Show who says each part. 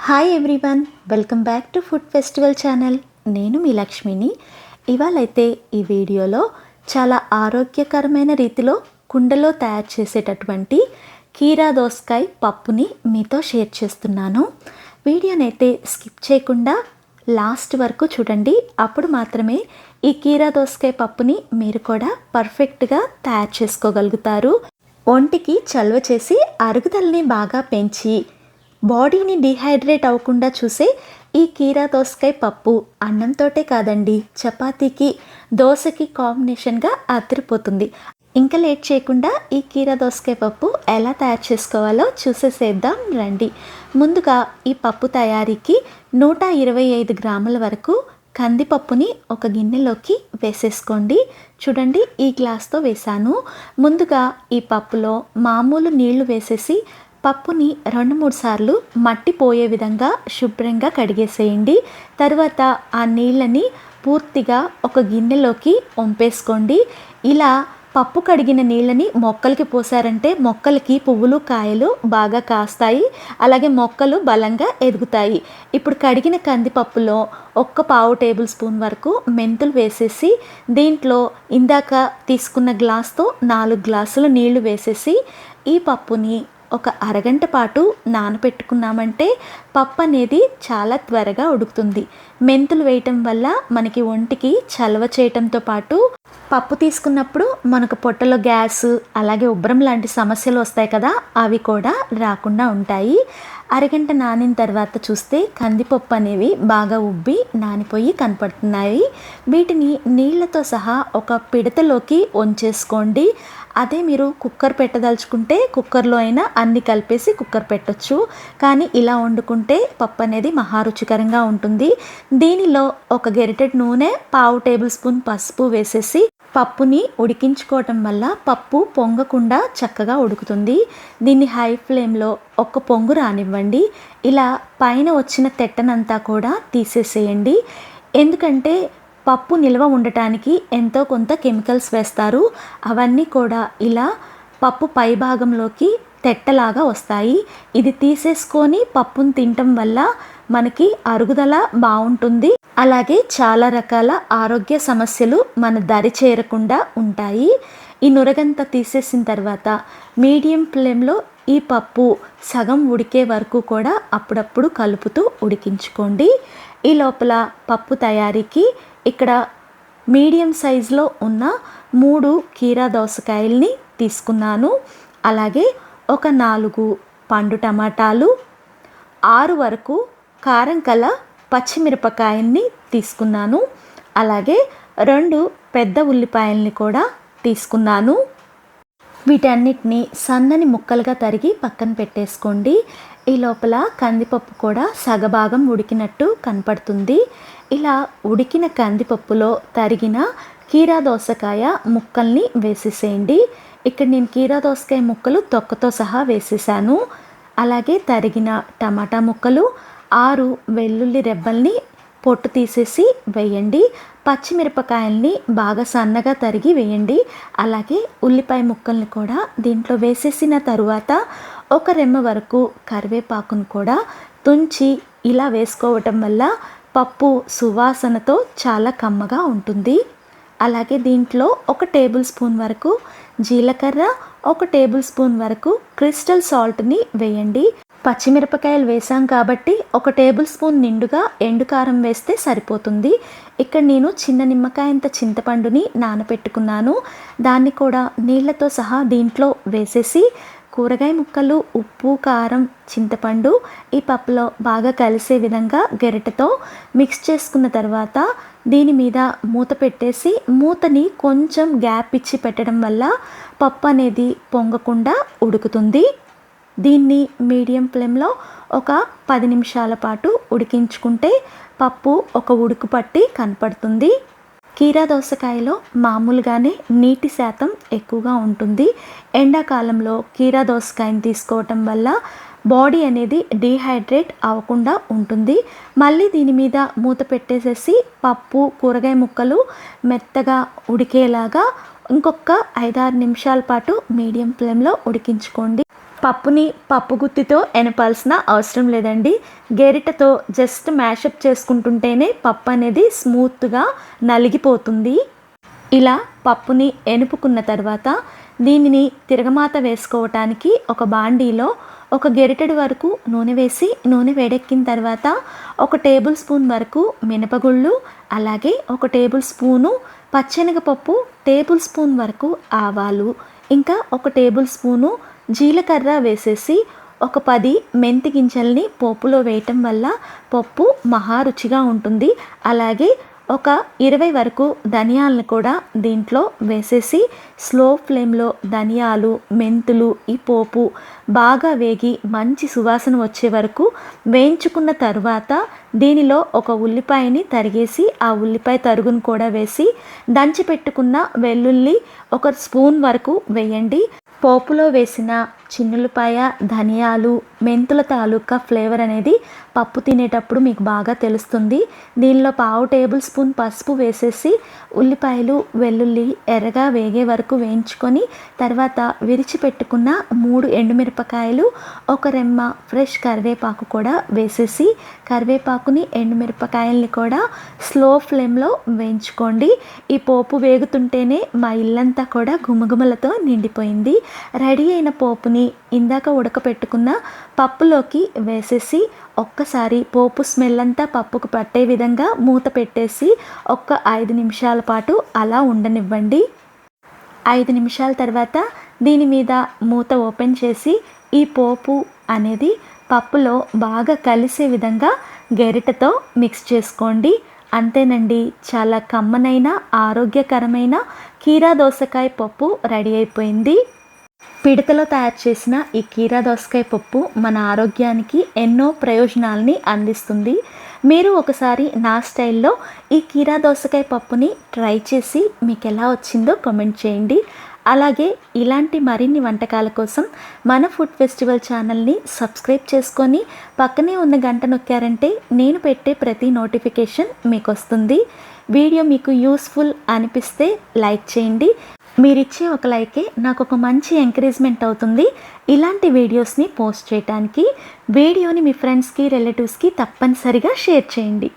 Speaker 1: Hi everyone, welcome back to food festival channel. నేను మీ లక్ష్మిని. ఇవాళైతే ఈ వీడియోలో చాలా ఆరోగ్యకరమైన రీతిలో కుండలో తయారు చేసేటటువంటి కీరా దోసకాయ పప్పుని మీతో షేర్ చేస్తున్నాను. వీడియోనైతే స్కిప్ చేయకుండా లాస్ట్ వరకు చూడండి. అప్పుడు మాత్రమే ఈ కీరా దోసకాయ పప్పుని మీరు కూడా పర్ఫెక్ట్గా తయారు చేసుకోగలుగుతారు. ఒంటికి చలువ చేసి అరుగుదలని బాగా పెంచి బాడీని డీహైడ్రేట్ అవ్వకుండా చూసే ఈ కీరా దోసకాయ పప్పు అన్నంతోటే కాదండి, చపాతీకి దోశకి కాంబినేషన్గా అదిరిపోతుంది. ఇంకా లేట్ చేయకుండా ఈ కీరా దోసకాయ పప్పు ఎలా తయారు చేసుకోవాలో చూసేసేద్దాం రండి. ముందుగా ఈ పప్పు తయారీకి 125 గ్రాముల వరకు కందిపప్పుని ఒక గిన్నెలోకి వేసేసుకోండి. చూడండి, ఈ గ్లాస్తో వేసాను. ముందుగా ఈ పప్పులో మామూలు నీళ్లు వేసేసి పప్పుని 2-3 సార్లు మట్టి పోయే విధంగా శుభ్రంగా కడిగేసేయండి. తర్వాత ఆ నీళ్ళని పూర్తిగా ఒక గిన్నెలోకి వంపేసుకోండి. ఇలా పప్పు కడిగిన నీళ్ళని మొక్కలకి పోసారంటే మొక్కలకి పువ్వులు కాయలు బాగా కాస్తాయి, అలాగే మొక్కలు బలంగా ఎదుగుతాయి. ఇప్పుడు కడిగిన కందిపప్పులో 1 టేబుల్ స్పూన్ వరకు మెంతులు వేసేసి దీంట్లో ఇందాక తీసుకున్న గ్లాస్తో 4 గ్లాసులు నీళ్లు వేసేసి ఈ పప్పుని ఒక అరగంట పాటు నానబెట్టుకున్నామంటే పప్పు అనేది చాలా త్వరగా ఉడుకుతుంది. మెంతులు వేయటం వల్ల మనకి ఒంటికి చలవ చేయటంతో పాటు పప్పు తీసుకున్నప్పుడు మనకు పొట్టలో గ్యాస్ అలాగే ఉబ్బరం లాంటి సమస్యలు వస్తాయి కదా, అవి కూడా రాకుండా ఉంటాయి. అరగంట నానిన తర్వాత చూస్తే కందిపప్పు అనేవి బాగా ఉబ్బి నానిపోయి కనపడుతున్నాయి. వీటిని నీళ్లతో సహా ఒక పిడతలోకి వంచేసుకోండి. అదే మీరు కుక్కర్ పెట్టదలుచుకుంటే కుక్కర్లో అయినా అన్ని కలిపేసి కుక్కర్ పెట్టొచ్చు. కానీ ఇలా వండుకుంటే పప్పు అనేది మహారుచికరంగా ఉంటుంది. దీనిలో ఒక గరిటెడు నూనె, 1/2 టేబుల్ స్పూన్ పసుపు వేసేసి పప్పుని ఉడికించుకోవటం వల్ల పప్పు పొంగకుండా చక్కగా ఉడుకుతుంది. దీన్ని హై ఫ్లేమ్లో ఒక పొంగు రానివ్వండి. ఇలా పైన వచ్చిన తెట్టనంతా కూడా తీసేసేయండి. ఎందుకంటే పప్పు నిల్వ ఉండటానికి ఎంతో కొంత కెమికల్స్ వేస్తారు. అవన్నీ కూడా ఇలా పప్పు పై భాగంలోకి తెట్టలాగా వస్తాయి. ఇది తీసేసుకొని పప్పును తినటం వల్ల మనకి అరుగుదల బాగుంటుంది. అలాగే చాలా రకాల ఆరోగ్య సమస్యలు మన దరి చేరకుండా ఉంటాయి. ఈ నురగంతా తీసేసిన తర్వాత మీడియం ఫ్లేమ్లో ఈ పప్పు సగం ఉడికే వరకు కూడా అప్పుడప్పుడు కలుపుతూ ఉడికించుకోండి. ఈ లోపల పప్పు తయారీకి ఇక్కడ మీడియం సైజులో ఉన్న 3 కీరా దోసకాయల్ని తీసుకున్నాను. అలాగే ఒక 4 పండు టమాటాలు, 6 వరకు కారం కల పచ్చిమిరపకాయల్ని తీసుకున్నాను. అలాగే 2 పెద్ద ఉల్లిపాయల్ని కూడా తీసుకున్నాను. వీటన్నిటిని సన్నని ముక్కలుగా తరిగి పక్కన పెట్టేసుకోండి. ఈ లోపల కందిపప్పు కూడా సగభాగం ఉడికినట్టు కనపడుతుంది. ఇలా ఉడికిన కందిపప్పులో తరిగిన కీరా దోసకాయ ముక్కల్ని వేసేసేయండి. ఇక్కడ నేను కీరా దోసకాయ ముక్కలు తొక్కతో సహా వేసేసాను. అలాగే తరిగిన టమాటా ముక్కలు, 6 వెల్లుల్లి రెబ్బల్ని పొట్టు తీసేసి వేయండి. పచ్చిమిరపకాయల్ని బాగా సన్నగా తరిగి వేయండి. అలాగే ఉల్లిపాయ ముక్కల్ని కూడా దీంట్లో వేసేసిన తరువాత ఒక రెమ్మ వరకు కరివేపాకును కూడా తుంచి ఇలా వేసుకోవటం వల్ల పప్పు సువాసనతో చాలా కమ్మగా ఉంటుంది. అలాగే దీంట్లో 1 టేబుల్ స్పూన్ వరకు జీలకర్ర, 1 టేబుల్ స్పూన్ వరకు క్రిస్టల్ సాల్ట్ని వేయండి. పచ్చిమిరపకాయలు వేసాం కాబట్టి 1 టేబుల్ స్పూన్ నిండుగా ఎండుకారం వేస్తే సరిపోతుంది. ఇక్కడ నేను చిన్న నిమ్మకాయంత చింతపండుని నానబెట్టుకున్నాను. దాన్ని కూడా నీళ్లతో సహా దీంట్లో వేసేసి కూరగాయ ముక్కలు, ఉప్పు, కారం, చింతపండు ఈ పప్పులో బాగా కలిసే విధంగా గరిటెతో మిక్స్ చేసుకున్న తర్వాత దీని మీద మూత పెట్టేసి మూతని కొంచెం గ్యాప్ ఇచ్చి పెట్టడం వల్ల పప్పు అనేది పొంగకుండా ఉడుకుతుంది. దీన్ని మీడియం ఫ్లేమ్లో ఒక 10 నిమిషాల పాటు ఉడికించుకుంటే పప్పు ఒక ఉడుకు పట్టి కనపడుతుంది. కీరా దోసకాయలో మామూలుగానే నీటి శాతం ఎక్కువగా ఉంటుంది. ఎండాకాలంలో కీరా దోసకాయని తీసుకోవటం వల్ల బాడీ అనేది డీహైడ్రేట్ అవ్వకుండా ఉంటుంది. మళ్ళీ దీని మీద మూత పెట్టేసేసి పప్పు, కూరగాయ ముక్కలు మెత్తగా ఉడికేలాగా ఇంకొక 5-6 నిమిషాల పాటు మీడియం ఫ్లేమ్లో ఉడికించుకోండి. పప్పుని పప్పు గుత్తితో ఎనపాల్సిన అవసరం లేదండి. గెరిటతో జస్ట్ మ్యాషప్ చేసుకుంటుంటేనే పప్పు అనేది స్మూత్గా నలిగిపోతుంది. ఇలా పప్పుని ఎనుపుకున్న తర్వాత దీనిని తిరగమాత వేసుకోవటానికి ఒక బాండీలో ఒక గెరిటెడు వరకు నూనె వేసి, నూనె వేడెక్కిన తర్వాత 1 టేబుల్ స్పూన్ వరకు మినపగుళ్ళు, అలాగే 1 టేబుల్ స్పూను పచ్చెనగపప్పు, టేబుల్ స్పూన్ వరకు ఆవాలు, ఇంకా 1 టేబుల్ స్పూను జీలకర్ర వేసేసి ఒక 10 మెంతి గింజల్ని పోపులో వేయటం వల్ల పప్పు మహా రుచిగా ఉంటుంది. అలాగే ఒక 20 వరకు ధనియాలను కూడా దీంట్లో వేసేసి స్లో ఫ్లేమ్లో ధనియాలు, మెంతులు, ఈ పోపు బాగా వేగి మంచి సువాసన వచ్చే వరకు వేయించుకున్న తర్వాత దీనిలో ఒక ఉల్లిపాయని తరిగేసి ఆ ఉల్లిపాయ తరుగును కూడా వేసి దంచి పెట్టుకున్న వెల్లుల్లి 1 స్పూన్ వరకు వేయండి. పోపులో వేసిన చిన్నులపాయ, ధనియాలు, మెంతుల తాలూకా ఫ్లేవర్ అనేది పప్పు తినేటప్పుడు మీకు బాగా తెలుస్తుంది. దీనిలో 1/2 టేబుల్ స్పూన్ పసుపు వేసేసి ఉల్లిపాయలు, వెల్లుల్లి ఎర్రగా వేగే వరకు వేయించుకొని తర్వాత విరిచిపెట్టుకున్న 3 ఎండుమిరపకాయలు, 1 రెమ్మ ఫ్రెష్ కరివేపాకు కూడా వేసేసి కరివేపాకుని, ఎండుమిరపకాయల్ని కూడా స్లో ఫ్లేమ్లో వేయించుకోండి. ఈ పోపు వేగుతుంటేనే మా ఇల్లంతా కూడా గుమగుమలతో నిండిపోయింది. రెడీ అయిన పోపుని ఇందాక ఉడకపెట్టుకున్న పప్పులోకి వేసేసి ఒక్కసారి పోపు స్మెల్ అంతా పప్పుకు పట్టే విధంగా మూత పెట్టేసి 5 నిమిషాల పాటు అలా ఉండనివ్వండి. 5 నిమిషాల తర్వాత దీని మీద మూత ఓపెన్ చేసి ఈ పోపు అనేది పప్పులో బాగా కలిసే విధంగా గెరిటతో మిక్స్ చేసుకోండి. అంతేనండి, చాలా కమ్మనైన ఆరోగ్యకరమైన కీరా దోసకాయ పప్పు రెడీ అయిపోయింది. పిడతలో తయారు చేసిన ఈ కీరా దోసకాయ పప్పు మన ఆరోగ్యానికి ఎన్నో ప్రయోజనాలని అందిస్తుంది. మీరు ఒకసారి నా స్టైల్లో ఈ కీరా దోసకాయ పప్పుని ట్రై చేసి మీకు ఎలా వచ్చిందో కామెంట్ చేయండి. అలాగే ఇలాంటి మరిన్ని వంటకాల కోసం మన ఫుడ్ ఫెస్టివల్ ఛానల్ని సబ్స్క్రైబ్ చేసుకొని పక్కనే ఉన్న గంట నొక్కారంటే నేను పెట్టే ప్రతి నోటిఫికేషన్ మీకు వస్తుంది. వీడియో మీకు యూస్ఫుల్ అనిపిస్తే లైక్ చేయండి. మీరిచ్చే ఒక లైకే నాకు ఒక మంచి ఎంకరేజ్మెంట్ అవుతుంది ఇలాంటి వీడియోస్ని పోస్ట్ చేయడానికి. వీడియోని మీ ఫ్రెండ్స్కి, రిలేటివ్స్కి తప్పనిసరిగా షేర్ చేయండి.